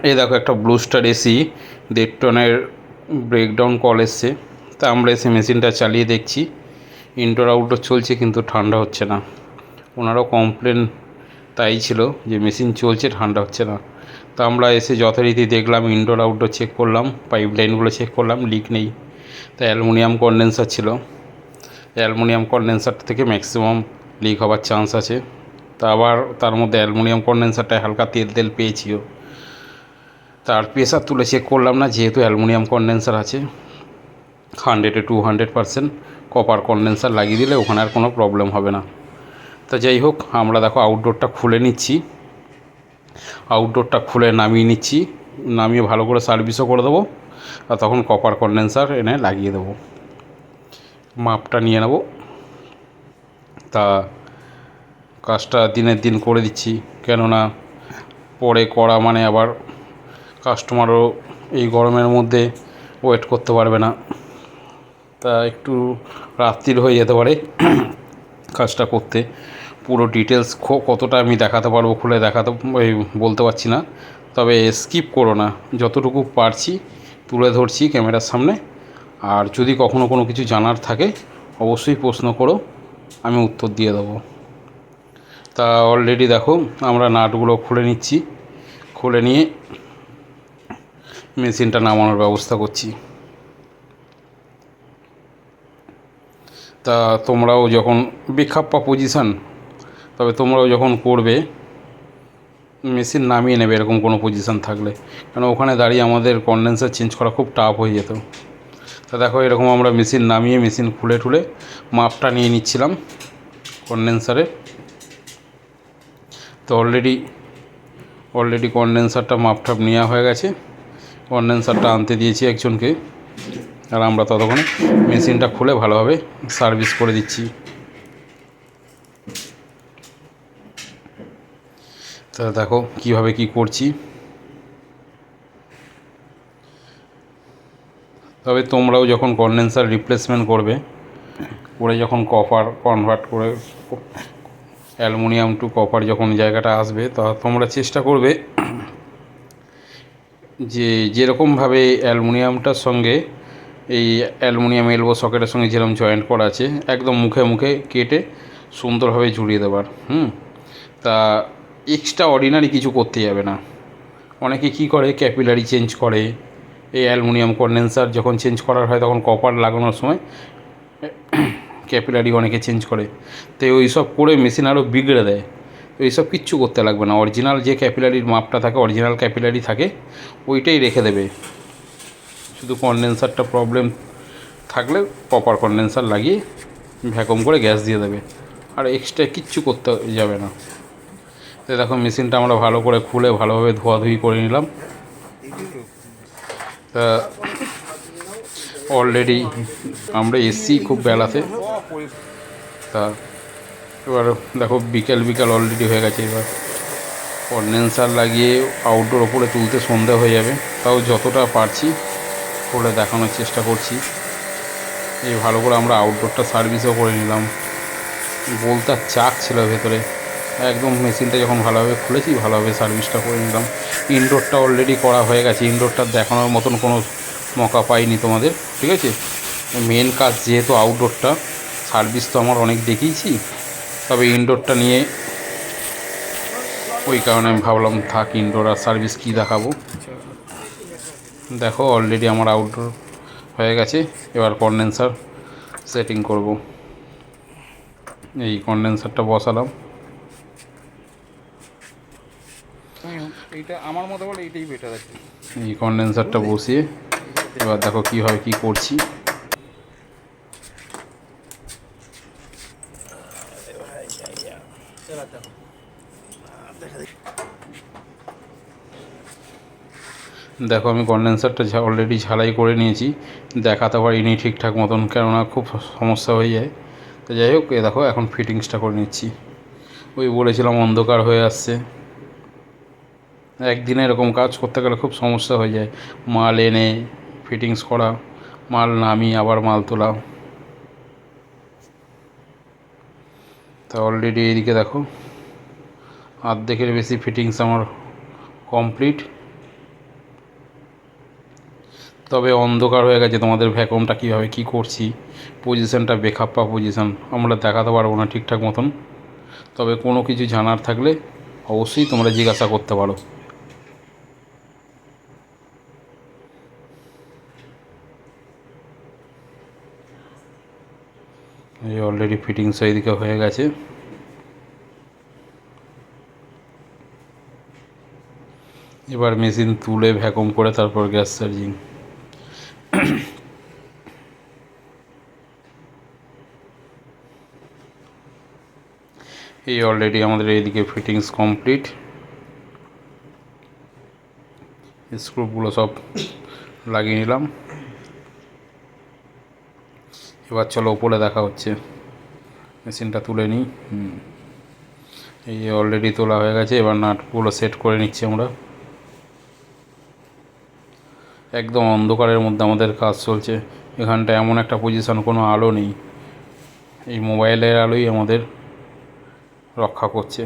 এই দেখো একটা ব্লু স্টার এসি 1.5 টনের ব্রেকডাউন কল এসছে। তা আমরা এসে মেশিনটা চালিয়ে দেখছি, ইনডোর আউটডোর চলছে কিন্তু ঠান্ডা হচ্ছে না। ওনারও কমপ্লেন তাই ছিল যে মেশিন চলছে, ঠান্ডা হচ্ছে না। তা আমরা এসে যথারীতি দেখলাম, ইনডোর আউটডোর চেক করলাম, পাইপ লাইনগুলো চেক করলাম, লিক নেই। তা অ্যালুমিনিয়াম কনডেন্সার ছিল, অ্যালুমিনিয়াম কনডেন্সার থেকে ম্যাক্সিমাম লিক হওয়ার চান্স আছে। তা আবার তার মধ্যে অ্যালুমিনিয়াম কনডেন্সারটায় হালকা তেল তেল পেয়েছিও। তার প্রেশার তুলে চেক করলাম না, যেহেতু অ্যালুমিনিয়াম কনডেন্সার আছে। 100-200% কপার কনডেন্সার লাগিয়ে দিলে ওখানে আর কোনো প্রবলেম হবে না। তা যাই হোক, আমরা দেখো আউটডোরটা খুলে নিচ্ছি, আউটডোরটা খুলে নামিয়ে নিচ্ছি, নামিয়ে ভালো করে সার্ভিসও করে দেবো। আর তখন কপার কনডেন্সার এনে লাগিয়ে দেবো, মাপটা নিয়ে নেব। তা কাজটা দিনের দিন করে দিচ্ছি, কেননা পরে করা মানে আবার কাস্টমারও এই গরমের মধ্যে ওয়েট করতে পারবে না। তা একটু রাত্রির হয়ে যেতে পারে কাজটা করতে। পুরো ডিটেলস কতটা আমি দেখাতে পারবো খুলে দেখাতে বলতে পারছি না, তবে স্কিপ করো না, যতটুকু পারছি তুলে ধরছি ক্যামেরার সামনে। আর যদি কখনো কোনো কিছু জানার থাকে অবশ্যই প্রশ্ন করো, আমি উত্তর দিয়ে দেবো। তা অলরেডি দেখো আমরা নাটগুলো খুলে নিচ্ছি, খুলে নিয়ে মেশিনটা নামানোর ব্যবস্থা করছি। তা তোমরাও যখন বেখাপ্পা পজিশান, তবে তোমরাও যখন করবে মেশিন নামিয়ে নেবে এরকম কোনো পজিশান থাকলে, কারণ ওখানে দাঁড়িয়ে আমাদের কনডেন্সার চেঞ্জ করা খুব টাফ হয়ে যেত। তা দেখো এরকম আমরা মেশিন নামিয়ে মেশিন খুলে টুলে মাপটা নিয়ে নিচ্ছিলাম কনডেন্সারে। তো অলরেডি কনডেন্সারটা মাপটাপ নেওয়া হয়ে গেছে, কনডেন্সারটা আনতে দিয়েছি একজনকে। আর আমরা ততক্ষণে মেশিনটা খুলে ভালোভাবে সার্ভিস করে দিচ্ছি। তা দেখো কীভাবে কি করছি। তবে তোমরাও যখন কনডেন্সার রিপ্লেসমেন্ট করবে, করে যখন কপার কনভার্ট করে অ্যালুমিনিয়াম টু কপার যখন জায়গাটা আসবে, তা তোমরা চেষ্টা করবে যে যেরকমভাবে অ্যালুমিনিয়ামটার সঙ্গে এই অ্যালুমিনিয়াম এলবো সকেটের সঙ্গে যেরকম জয়েন্ট করা আছে, একদম মুখে মুখে কেটে সুন্দরভাবে জুড়িয়ে দেবার। তা এক্সট্রা অর্ডিনারি কিছু করতে যাবে না। অনেকে কি করে, ক্যাপিলারি চেঞ্জ করে। এই অ্যালুমিনিয়াম কনডেন্সার যখন চেঞ্জ করার হয় তখন কপার লাগানোর সময় ক্যাপিলারি অনেকে চেঞ্জ করে। তো ওই সব করে মেশিন আরও বিগড়ে দেয়। তো এইসব কিচ্ছু করতে লাগবে না, অরিজিনাল যে ক্যাপিলারির মাপটা থাকে, অরিজিনাল ক্যাপিলারি থাকে, ওইটাই রেখে দেবে। শুধু কনডেন্সারটা প্রবলেম থাকলে কপার কনডেন্সার লাগিয়ে ভ্যাকুম করে গ্যাস দিয়ে দেবে, আর এক্সট্রা কিচ্ছু করতে যাবে না। তো দেখো মেশিনটা আমরা ভালো করে খুলে ভালোভাবে ধোয়াধুয়ি করে নিলাম। তা অলরেডি আমরা এসছি খুব বেলাতে। তা এবার দেখো বিকেল অলরেডি হয়ে গেছে। এবার কনডেন্সার লাগিয়ে আউটডোর ওপরে তুলতে সন্ধ্যা হয়ে যাবে, তাও যতটা পারছি করে দেখানোর চেষ্টা করছি। এই ভালো করে আমরা আউটডোরটা সার্ভিসও করে নিলাম। বলতার চাক ছিল ভেতরে, একদম মেশিনটা যখন ভালোভাবে খুলেছি ভালোভাবে সার্ভিসটা করে নিলাম। ইনডোরটা অলরেডি করা হয়ে গেছে, ইনডোরটা দেখানোর মতন কোনো মৌকা পাইনি তোমাদের, ঠিক আছে। মেন কাজ যেহেতু আউটডোরটা, সার্ভিস তো আমার অনেক দেখিয়েছি, তবে ইনডোরটা নিয়ে ওই কারণে আমি ভাবলাম থাক, ইনডোর আর সার্ভিস কী দেখাবো। দেখো অলরেডি আমার আউটডোর হয়ে গেছে। এবার কনডেন্সার সেটিং করব। এই কনডেন্সারটা বসালাম, এইটা আমার মতো বলে এইটাই বেটার আছে। এই কনডেন্সারটা বসিয়ে এবার দেখো কীভাবে কী করছি। দেখো আমি কনডেন্সারটা অলরেডি ঝালাই করে নিয়েছি, দেখাতে পারিনি ঠিকঠাক মতন, কেননা খুব সমস্যা হয়ে যায়। তো যাই হোক, দেখো এখন ফিটিংসটা করে নিচ্ছি। ওই বলেছিলাম অন্ধকার হয়ে আসছে, একদিনে এরকম কাজ করতে গেলে খুব সমস্যা হয়ে যায়। মাল এনে ফিটিংস করা, মাল নামিয়ে আবার মাল তোলা। তা অলরেডি এইদিকে দেখো অর্ধেকের বেশি ফিটিংস আমার কমপ্লিট। তবে অন্ধকার হয়ে গেছে, তোমাদের ভ্যাকুয়ামটা কীভাবে কী করছি, পজিশানটা বেখাপ্পা পজিশান, আমরা দেখাতে পারবো না ঠিকঠাক মতন। তবে কোনো কিছু জানার থাকলে অবশ্যই তোমরা জিজ্ঞাসা করতে পারো। এই অলরেডি ফিটিংস এইদিকে হয়ে গেছে। এবার মেশিন তুলে ভ্যাকুম করে তারপর গ্যাস চার্জিং। এই অলরেডি আমাদের এইদিকে ফিটিংস কমপ্লিট। স্ক্রুগুলো সব লাগিয়ে নিলাম। এবার চলো উপরে দেখা হচ্ছে, মেশিনটা তুলে নিই। এই যে অলরেডি তোলা হয়ে গেছে, এবার নাটগুলো সেট করে নিচ্ছি আমরা। একদম অন্ধকারের মধ্যে আমাদের কাজ চলছে। এখানটা এমন একটা পজিশন, কোনো আলো নেই, এই মোবাইলের আলোই আমাদের রক্ষা করছে।